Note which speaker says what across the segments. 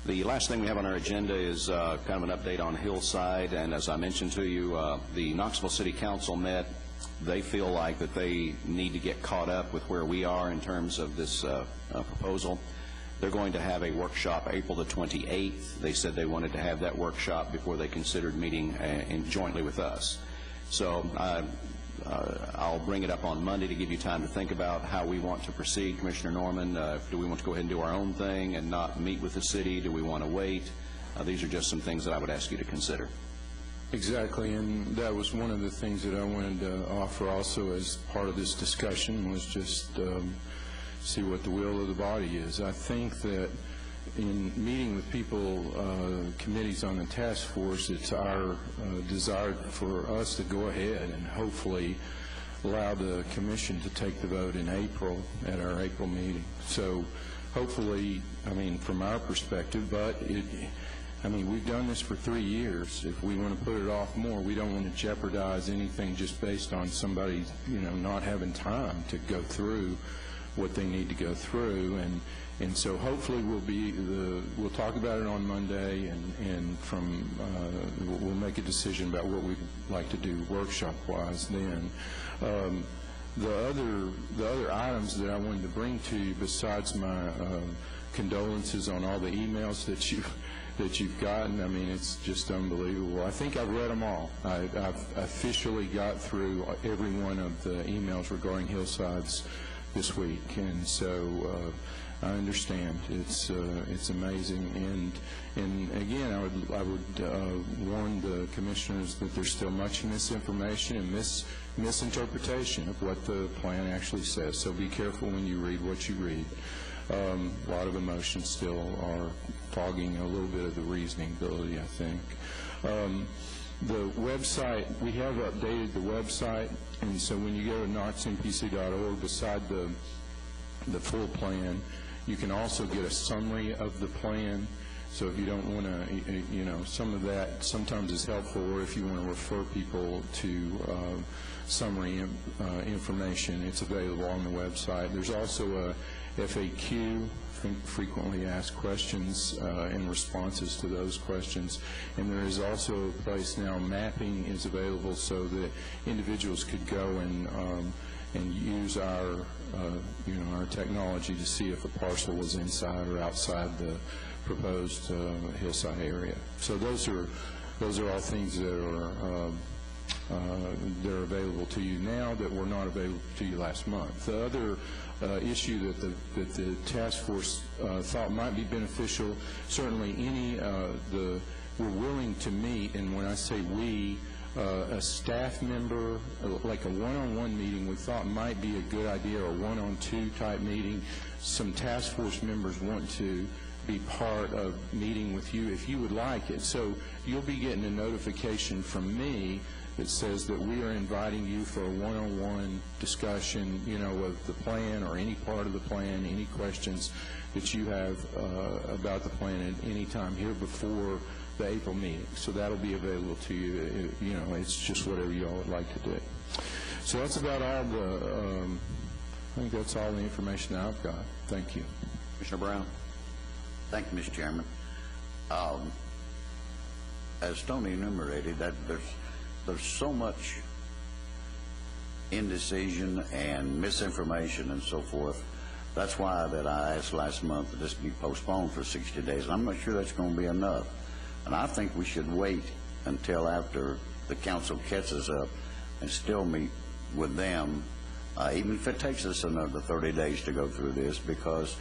Speaker 1: The last thing we have on our agenda is kind of an update on Hillside, and as I mentioned to you, the Knoxville City Council met. They feel like that they need to get caught up with where we are in terms of this proposal. They're going to have a workshop April the 28th. They said they wanted to have that workshop before they considered meeting jointly with us. So I'll bring it up on Monday to give you time to think about how we want to proceed. Commissioner Norman, do we want to go ahead and do our own thing and not meet with the city? Do we want to wait? These are just some things that I would ask you to consider.
Speaker 2: Exactly, and that was one of the things that I wanted to offer also as part of this discussion, was just see what the will of the body is. I think that in meeting with people, committees on the task force, it's our desire for us to go ahead and hopefully allow the commission to take the vote in April at our April meeting. So hopefully, I mean, from our perspective, but I mean, we've done this for 3 years. If we want to put it off more, we don't want to jeopardize anything just based on somebody, not having time to go through what they need to go through. And so hopefully we'll talk about it on Monday, and we'll make a decision about what we'd like to do workshop-wise then. The other items that I wanted to bring to you, besides my condolences on all the emails that you've gotten, I mean, it's just unbelievable. I think I've read them all. I've officially got through every one of the emails regarding Hillsides this week, and so I understand. It's amazing, and again, I would warn the commissioners that there's still much misinformation and misinterpretation of what the plan actually says. So be careful when you read what you read. A lot of emotions still are fogging a little bit of the reasoning ability, I think. The website, we have updated the website, and so when you go to knoxmpc.org, beside the full plan, you can also get a summary of the plan. So if you don't want to, some of that sometimes is helpful, or if you want to refer people to summary information, it's available on the website. There's also a FAQ, frequently asked questions, and responses to those questions. And there is also a place now, mapping is available, so that individuals could go and use our our technology to see if a parcel was inside or outside the proposed Hillside area. So those are all things that are they're available to you now that were not available to you last month. The other issue that the task force thought might be beneficial, certainly we're willing to meet, and when I say we, a staff member, like a one-on-one meeting, we thought might be a good idea, or a one-on-two type meeting. Some task force members want to be part of meeting with you if you would like it. So you'll be getting a notification from me that says that we are inviting you for a one-on-one discussion, of the plan or any part of the plan, any questions that you have about the plan at any time here before the April meeting. So that'll be available to you. It's just whatever you all would like to do. So that's about all I think that's all the information that I've got. Thank you.
Speaker 1: Commissioner Brown.
Speaker 3: Thank you, Mr. Chairman. As Tony enumerated, that there's so much indecision and misinformation and so forth. That's why that I asked last month that this be postponed for 60 days. I'm not sure that's going to be enough. And I think we should wait until after the council catches up and still meet with them, even if it takes us another 30 days to go through this, because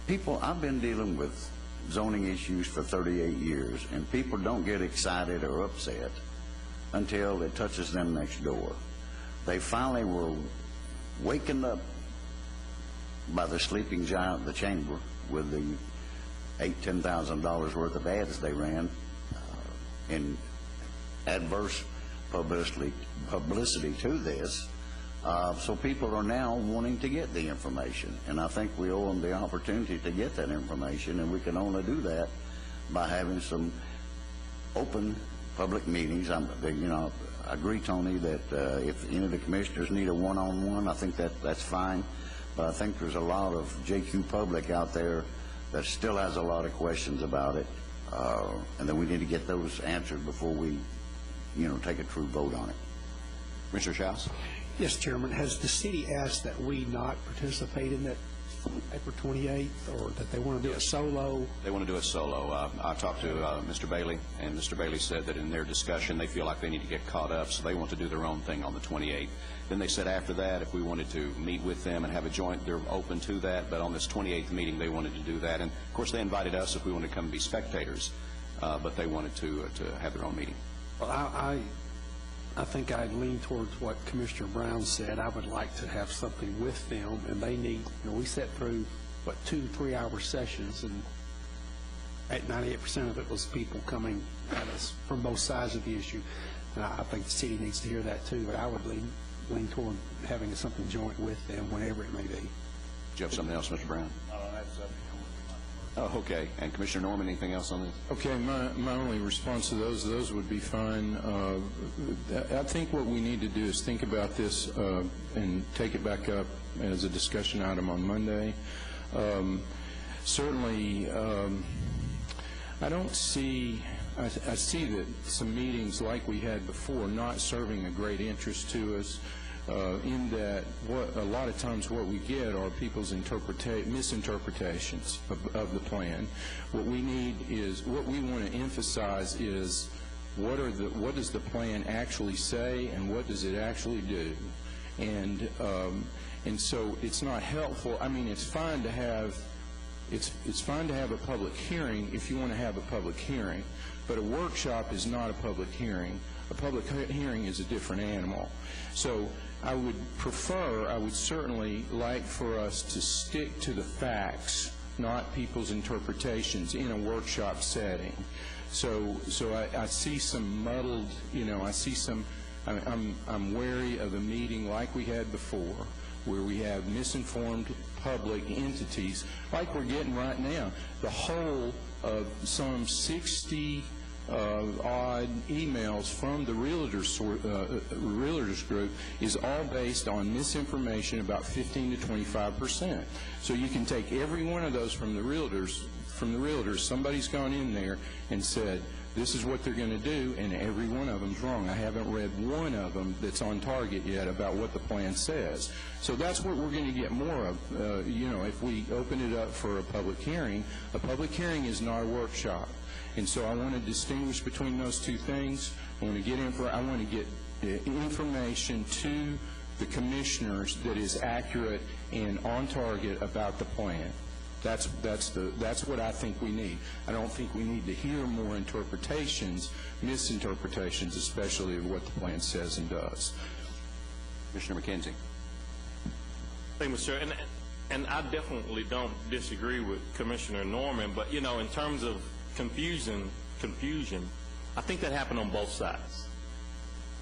Speaker 3: I've been dealing with zoning issues for 38 years, and people don't get excited or upset until it touches them next door. They finally were wakened up by the sleeping giant of the chamber with the $10,000 worth of ads they ran in adverse publicity to this. So people are now wanting to get the information, and I think we owe them the opportunity to get that information, and we can only do that by having some open public meetings. I agree, Tony, that if any of the commissioners need a one-on-one, I think that's fine, but I think there's a lot of JQ public out there that still has a lot of questions about it, and then we need to get those answered before we, take a true vote on it.
Speaker 1: Mr. Schaus?
Speaker 4: Yes, Chairman. Has the city asked that we not participate in that April 28th, or that they want to do it solo?
Speaker 1: They want to do it solo. I talked to Mr. Bailey, and Mr. Bailey said that in their discussion they feel like they need to get caught up, so they want to do their own thing on the 28th. Then they said after that, if we wanted to meet with them and have a joint, they're open to that, but on this 28th meeting they wanted to do that. And of course they invited us if we wanted to come and be spectators, but they wanted to have their own meeting.
Speaker 4: Well, I think I'd lean towards what Commissioner Brown said. I would like to have something with them, and they need, we sat through, 2-3 hour sessions, and 98% of it was people coming at us from both sides of the issue. And I think the city needs to hear that too, but I would lean toward having something joint with them whenever it may be.
Speaker 1: Do you have something else, Mr. Brown?
Speaker 5: No, that's something.
Speaker 1: Oh, okay. And Commissioner Norman, anything else on this?
Speaker 2: Okay, my only response to those would be fine. I think what we need to do is think about this and take it back up as a discussion item on Monday. Certainly, I don't see, I see that some meetings like we had before not serving a great interest to us, in that a lot of times what we get are people's misinterpretations of the plan. What we need is, what we want to emphasize is what does the plan actually say and what does it actually do? And so it's not helpful. I mean, it's fine to have a public hearing if you want to have a public hearing, but a workshop is not a public hearing. A public hearing is a different animal. So I would certainly like for us to stick to the facts, not people's interpretations in a workshop setting. So I see some muddled, I'm wary of a meeting like we had before, where we have misinformed public entities, like we're getting right now. The whole of some 60 odd emails from the realtors group is all based on misinformation, about 15 to 25%. So you can take every one of those from the realtors. Somebody's gone in there and said, this is what they're going to do, and every one of them's wrong. I haven't read one of them that's on target yet about what the plan says. So that's what we're going to get more of, if we open it up for a public hearing. A public hearing is not a workshop. And so I want to distinguish between those two things. I want to get information to the commissioners that is accurate and on target about the plan. That's what I think we need. I don't think we need to hear more misinterpretations, especially of what the plan says and does.
Speaker 1: Commissioner McKenzie.
Speaker 5: Thank you, Mr. Chair. And I definitely don't disagree with Commissioner Norman, but in terms of confusion, I think that happened on both sides.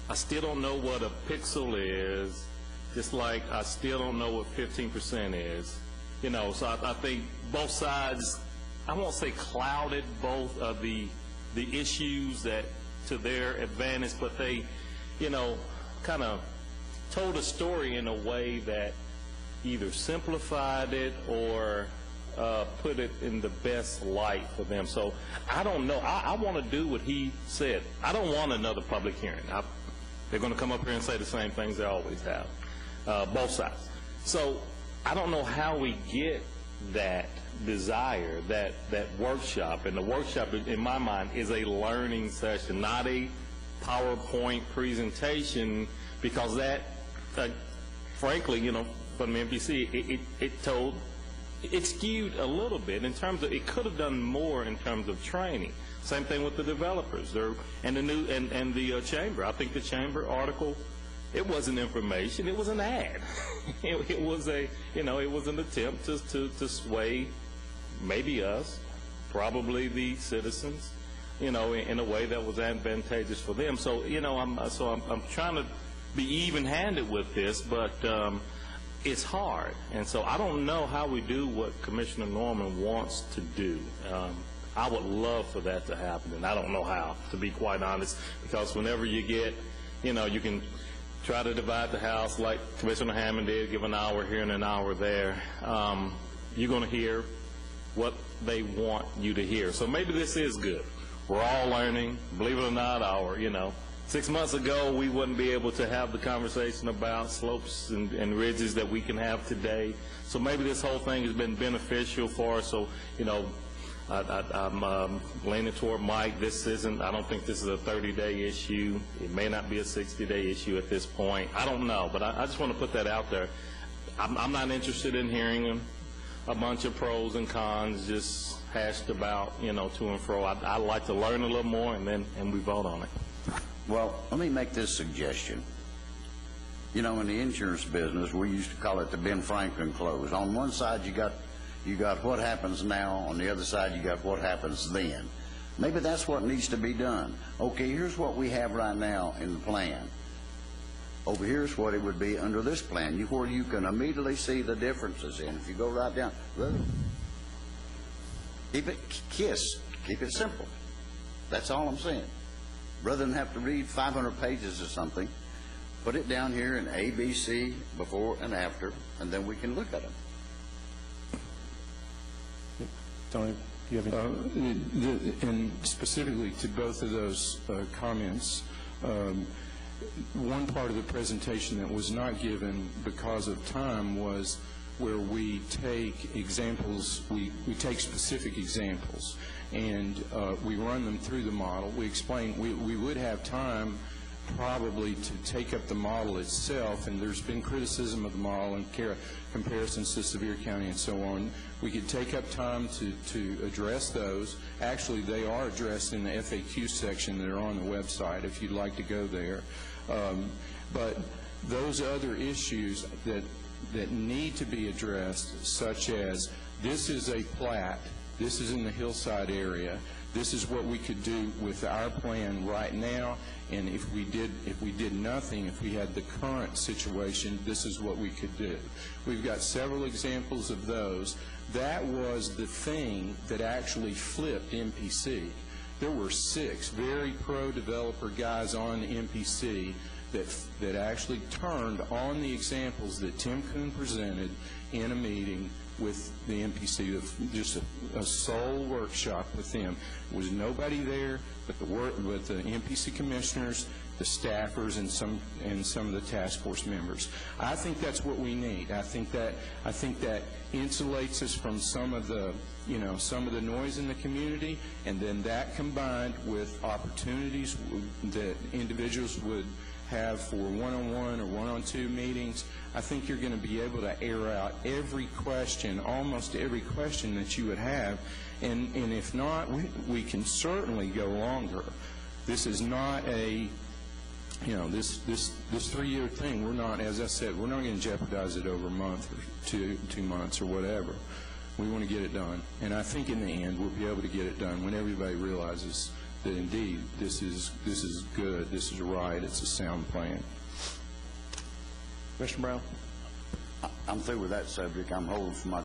Speaker 5: I still don't know what a pixel is, just like I still don't know what 15% is. So I think both sides, I won't say clouded both of the issues that to their advantage, but they, kind of told a story in a way that either simplified it or put it in the best light for them. So I don't know. I want to do what he said. I don't want another public hearing. They're going to come up here and say the same things they always have, both sides. So I don't know how we get that desire, that workshop. And the workshop, in my mind, is a learning session, not a PowerPoint presentation, because that, frankly, from the MPC, it skewed a little bit in terms of, it could have done more in terms of training. Same thing with the developers and the chamber. I think the chamber article, it wasn't information, it was an ad. It was it was an attempt to sway maybe us, probably the citizens, in a way that was advantageous for them. So I'm trying to be even-handed with this, but it's hard. And so I don't know how we do what Commissioner Norman wants to do. I would love for that to happen, and I don't know how, to be quite honest, because whenever you get, you can try to divide the House like Commissioner Hammond did, give an hour here and an hour there. You're going to hear what they want you to hear. So maybe this is good. We're all learning. Believe it or not, 6 months ago, we wouldn't be able to have the conversation about slopes and ridges that we can have today. So maybe this whole thing has been beneficial for us. So, I'm leaning toward Mike. I don't think this is a 30-day issue. It may not be a 60-day issue at this point. I don't know, but I just want to put that out there. I'm not interested in hearing a bunch of pros and cons just hashed about, to and fro. I'd like to learn a little more, and we vote on it.
Speaker 3: Well, let me make this suggestion. In the insurance business, we used to call it the Ben Franklin close. On one side, you got what happens now. On the other side, you got what happens then. Maybe that's what needs to be done. Okay, here's what we have right now in the plan. Over here's what it would be under this plan, where you can immediately see the differences in. If you go right down, keep it simple. That's all I'm saying. Rather than have to read 500 pages or something, put it down here in A, B, C, before and after, and then we can look at them.
Speaker 4: Tony, do you have any?
Speaker 2: And specifically to both of those comments, one part of the presentation that was not given because of time was where we take examples, we take specific examples, and we run them through the model. We explain, we would have time probably to take up the model itself, and there's been criticism of the model and comparisons to Sevier County and so on. We could take up time to address those. Actually, they are addressed in the FAQ section that are on the website if you'd like to go there. But those other issues that need to be addressed, such as this is a plat, this is in the Hillside area, this is what we could do with our plan right now, and if we did nothing, if we had the current situation, this is what we could do. We've got several examples of those. That was the thing that actually flipped MPC. There were 6 very pro-developer guys on MPC that actually turned on the examples that Tim Kuhn presented in a meeting with the MPC, just a sole workshop with them. There was nobody there but the MPC commissioners, the staffers, and some of the task force members. I think that's what we need. I think that insulates us from some of the noise in the community, and then that combined with opportunities that individuals would have for one-on-one or one-on-two meetings, I think you're going to be able to air out every question, almost every question that you would have, and if not, we can certainly go longer. This is not a, this 3-year thing. We're not, as I said, we're not going to jeopardize it over a month or 2 months or whatever. We want to get it done, and I think in the end we'll be able to get it done when everybody realizes that indeed this is good, this is right, it's a sound plan.
Speaker 4: Commissioner Brown?
Speaker 3: I'm through with that subject. I'm holding for my